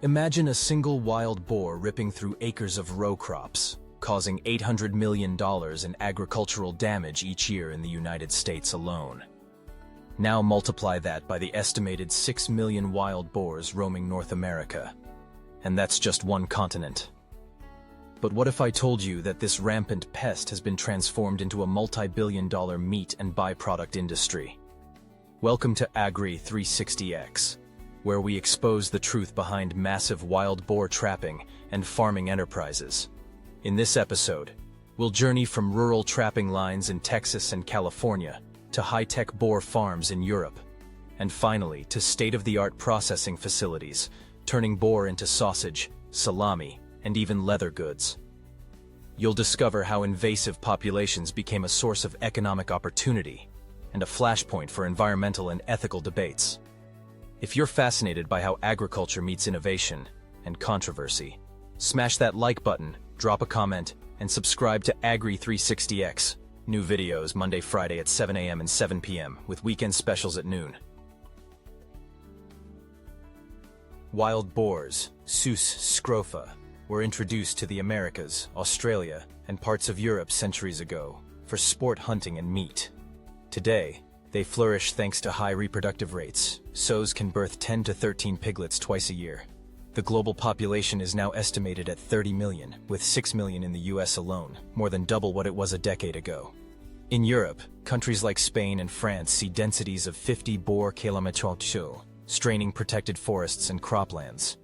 Imagine a single wild boar ripping through acres of row crops, causing $800 million in agricultural damage each year in the United States alone. Now multiply that by the estimated 6 million wild boars roaming North America. And that's just one continent. But what if I told you that this rampant pest has been transformed into a multi-billion-dollar meat and byproduct industry? Welcome to AGRI 360X, where we expose the truth behind massive wild boar trapping and farming enterprises. In this episode, we'll journey from rural trapping lines in Texas and California to high-tech boar farms in Europe, and finally to state-of-the-art processing facilities, turning boar into sausage, salami, and even leather goods. You'll discover how invasive populations became a source of economic opportunity and a flashpoint for environmental and ethical debates. If you're fascinated by how agriculture meets innovation and controversy, smash that like button, drop a comment, and subscribe to AGRI 360X. New videos Monday, Friday at 7 a.m. and 7 p.m. with weekend specials at noon. Wild boars, Sus scrofa, were introduced to the Americas, Australia, and parts of Europe centuries ago for sport hunting and meat. Today, they flourish thanks to high reproductive rates. Sows can birth 10 to 13 piglets twice a year. The global population is now estimated at 30 million, with 6 million in the US alone, more than double what it was a decade ago. In Europe, countries like Spain and France see densities of 50 boar km², straining protected forests and croplands.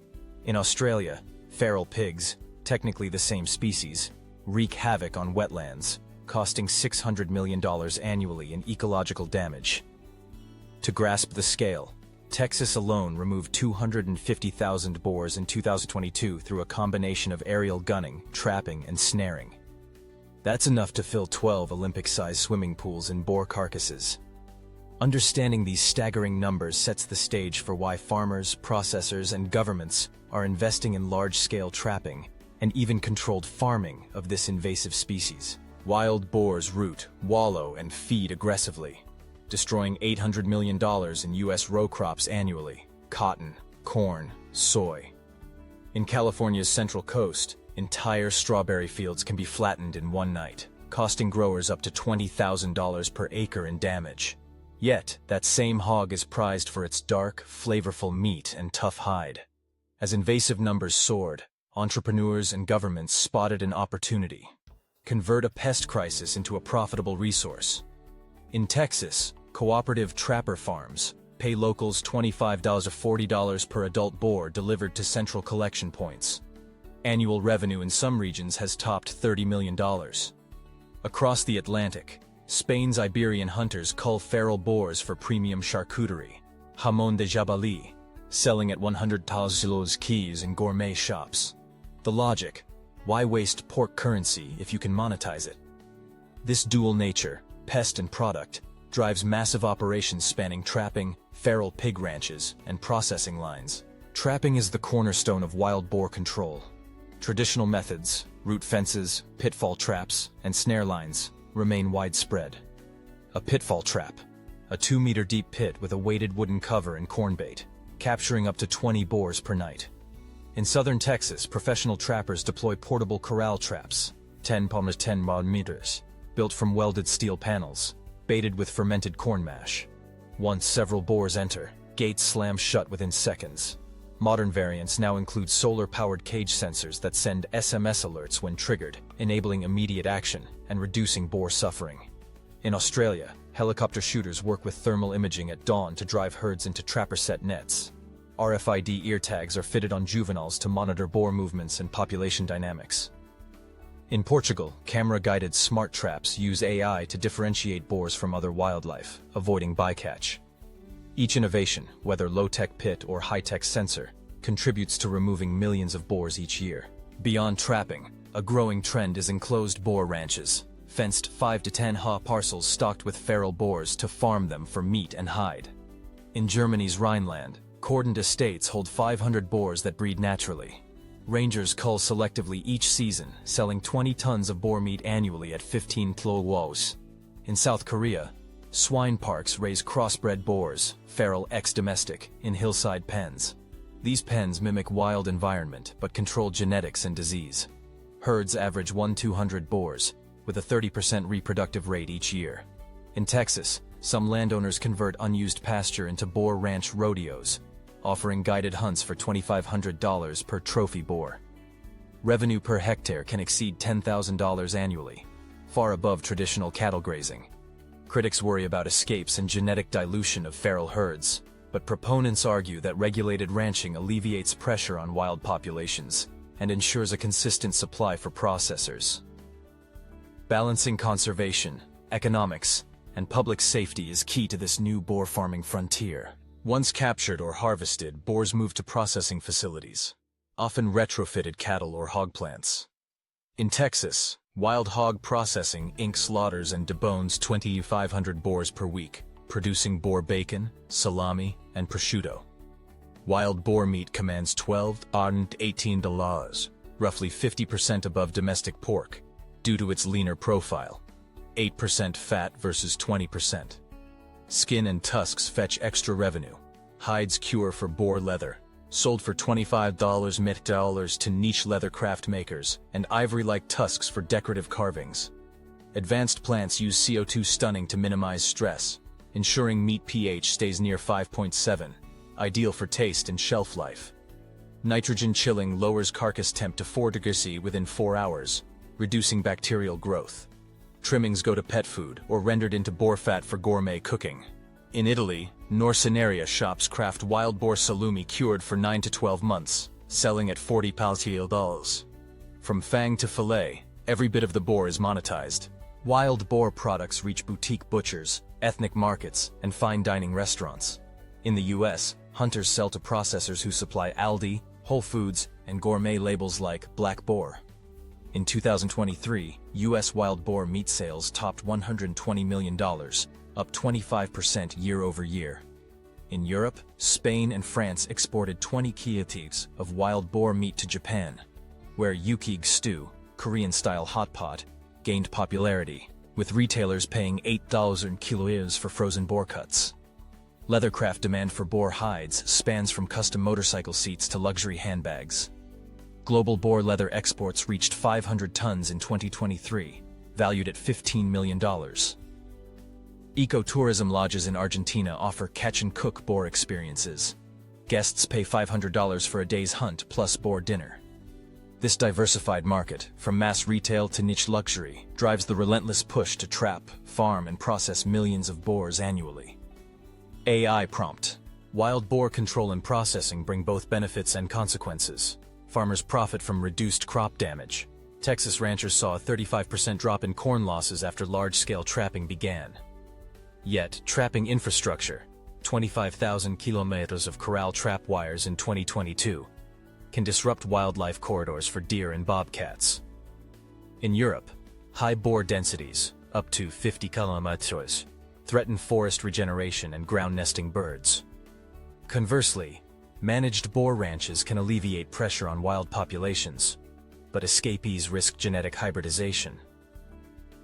In Australia, feral pigs, technically the same species, wreak havoc on wetlands, costing $600 million annually in ecological damage. To grasp the scale, Texas alone removed 250,000 boars in 2022 through a combination of aerial gunning, trapping, and snaring. That's enough to fill 12 Olympic-sized swimming pools in boar carcasses. Understanding these staggering numbers sets the stage for why farmers, processors, and governments are investing in large-scale trapping and even controlled farming of this invasive species. Wild boars root, wallow, and feed aggressively, destroying $800 million in U.S. row crops annually: cotton, corn, soy. In California's Central Coast, entire strawberry fields can be flattened in one night, costing growers up to $20,000 per acre in damage. Yet, that same hog is prized for its dark, flavorful meat and tough hide. As invasive numbers soared, entrepreneurs and governments spotted an opportunity: convert a pest crisis into a profitable resource. In Texas, cooperative trapper farms pay locals $25 to $40 per adult boar delivered to central collection points. Annual revenue in some regions has topped $30 million. Across the Atlantic, Spain's Iberian hunters cull feral boars for premium charcuterie, jamón de jabalí, selling at 100,000 keys in gourmet shops. The logic: why waste pork currency if you can monetize it? This dual nature, pest and product, drives massive operations spanning trapping, feral pig ranches, and processing lines. Trapping is the cornerstone of wild boar control. Traditional methods, root fences, pitfall traps, and snare lines, remain widespread. A pitfall trap, a 2-meter deep pit with a weighted wooden cover and corn bait, capturing up to 20 boars per night. In southern Texas, professional trappers deploy portable corral traps, 10 x 10 meters, built from welded steel panels, baited with fermented corn mash. Once several boars enter, gates slam shut within seconds. Modern variants now include solar-powered cage sensors that send SMS alerts when triggered, enabling immediate action and reducing boar suffering. In Australia, helicopter shooters work with thermal imaging at dawn to drive herds into trapper-set nets. RFID ear tags are fitted on juveniles to monitor boar movements and population dynamics. In Portugal, camera-guided smart traps use AI to differentiate boars from other wildlife, avoiding bycatch. Each innovation, whether low-tech pit or high-tech sensor, contributes to removing millions of boars each year. Beyond trapping, a growing trend is enclosed boar ranches, fenced 5 to 10 ha parcels stocked with feral boars to farm them for meat and hide. In Germany's Rhineland, cordoned estates hold 500 boars that breed naturally. Rangers cull selectively each season, selling 20 tons of boar meat annually at 15 kg. In South Korea, swine parks raise crossbred boars, feral ex-domestic, in hillside pens. These pens mimic wild environment but control genetics and disease. Herds average 1-200 boars, with a 30% reproductive rate each year. In Texas, some landowners convert unused pasture into boar ranch rodeos, offering guided hunts for $2,500 per trophy boar. Revenue per hectare can exceed $10,000 annually, far above traditional cattle grazing. Critics worry about escapes and genetic dilution of feral herds, but proponents argue that regulated ranching alleviates pressure on wild populations and ensures a consistent supply for processors. Balancing conservation, economics, and public safety is key to this new boar farming frontier. Once captured or harvested, boars move to processing facilities, often retrofitted cattle or hog plants. In Texas, Wild Hog Processing Inc. slaughters and debones 2,500 boars per week, producing boar bacon, salami, and prosciutto. Wild boar meat commands $12 to $18, roughly 50% above domestic pork, due to its leaner profile, 8% fat versus 20%. Skin and tusks fetch extra revenue. Hides cure for boar leather, sold for $25 to niche leather craft makers, and ivory-like tusks for decorative carvings. Advanced plants use CO2 stunning to minimize stress, ensuring meat pH stays near 5.7, ideal for taste and shelf life. Nitrogen chilling lowers carcass temp to 4 degrees C within 4 hours, reducing bacterial growth. Trimmings go to pet food or rendered into boar fat for gourmet cooking. In Italy, Norcenaria shops craft wild boar salumi cured for 9 to 12 months, selling at $40. From fang to fillet, every bit of the boar is monetized. Wild boar products reach boutique butchers, ethnic markets, and fine dining restaurants. In the US, hunters sell to processors who supply Aldi, Whole Foods, and gourmet labels like Black Boar. In 2023, U.S. wild boar meat sales topped $120 million, up 25% year-over-year. In Europe, Spain and France exported 20 kilograms of wild boar meat to Japan, where yukig stew, Korean-style hot pot, gained popularity, with retailers paying 8,000 kilograms for frozen boar cuts. Leathercraft demand for boar hides spans from custom motorcycle seats to luxury handbags. Global boar leather exports reached 500 tons in 2023, valued at $15 million. Ecotourism lodges in Argentina offer catch-and-cook boar experiences. Guests pay $500 for a day's hunt plus boar dinner. This diversified market, from mass retail to niche luxury, drives the relentless push to trap, farm, and process millions of boars annually. AI prompt. Wild boar control and processing bring both benefits and consequences. Farmers profit from reduced crop damage. Texas ranchers saw a 35% drop in corn losses after large-scale trapping began. Yet, trapping infrastructure, 25,000 kilometers of corral trap wires in 2022, can disrupt wildlife corridors for deer and bobcats. In Europe, high boar densities, up to 50 kilometers, threaten forest regeneration and ground-nesting birds. Conversely, managed boar ranches can alleviate pressure on wild populations, but escapees risk genetic hybridization.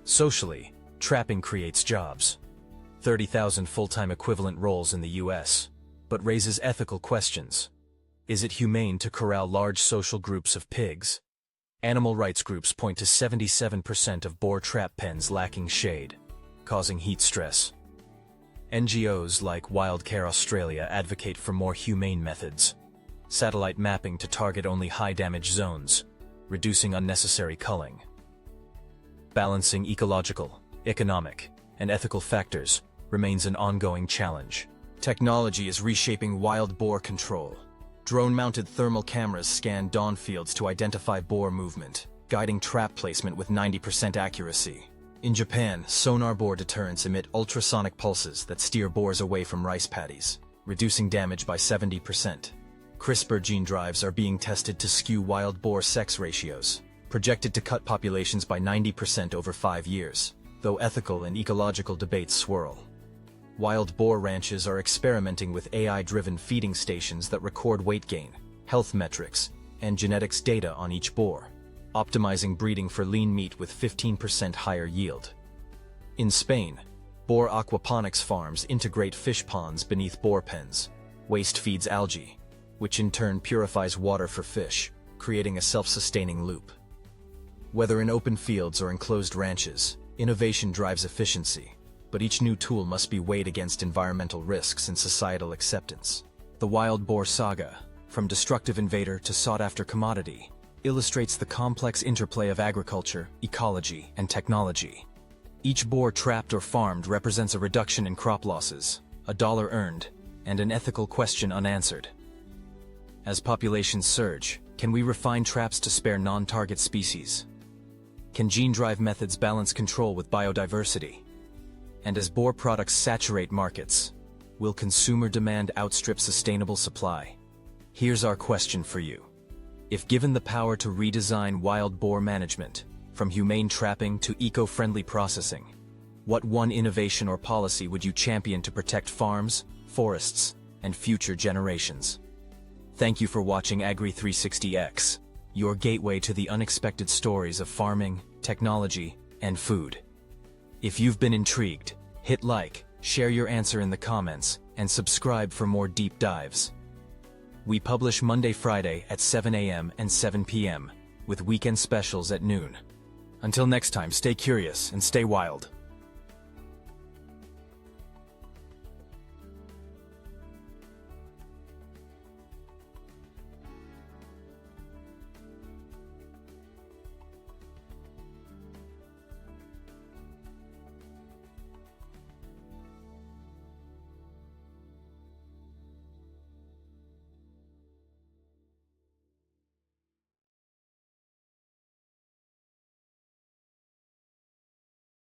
Socially, trapping creates jobs, 30,000 full-time equivalent roles in the U.S., but raises ethical questions. Is it humane to corral large social groups of pigs? Animal rights groups point to 77% of boar trap pens lacking shade, causing heat stress. NGOs like Wildcare Australia advocate for more humane methods. Satellite mapping to target only high-damage zones, reducing unnecessary culling. Balancing ecological, economic, and ethical factors remains an ongoing challenge. Technology is reshaping wild boar control. Drone-mounted thermal cameras scan dawn fields to identify boar movement, guiding trap placement with 90% accuracy. In Japan, sonar boar deterrents emit ultrasonic pulses that steer boars away from rice paddies, reducing damage by 70%. CRISPR gene drives are being tested to skew wild boar sex ratios, projected to cut populations by 90% over 5 years, though ethical and ecological debates swirl. Wild boar ranches are experimenting with AI-driven feeding stations that record weight gain, health metrics, and genetics data on each boar, optimizing breeding for lean meat with 15% higher yield. In Spain, boar aquaponics farms integrate fish ponds beneath boar pens. Waste feeds algae, which in turn purifies water for fish, creating a self-sustaining loop. Whether in open fields or enclosed ranches, innovation drives efficiency, but each new tool must be weighed against environmental risks and societal acceptance. The wild boar saga, from destructive invader to sought-after commodity, illustrates the complex interplay of agriculture, ecology, and technology. Each boar trapped or farmed represents a reduction in crop losses, a dollar earned, and an ethical question unanswered. As populations surge, can we refine traps to spare non-target species? Can gene-drive methods balance control with biodiversity? And as boar products saturate markets, will consumer demand outstrip sustainable supply? Here's our question for you. If given the power to redesign wild boar management, from humane trapping to eco-friendly processing, what one innovation or policy would you champion to protect farms, forests, and future generations? Thank you for watching AGRI 360X, your gateway to the unexpected stories of farming, technology, and food. If you've been intrigued, hit like, share your answer in the comments, and subscribe for more deep dives. We publish Monday, Friday at 7 a.m. and 7 p.m., with weekend specials at noon. Until next time, stay curious and stay wild.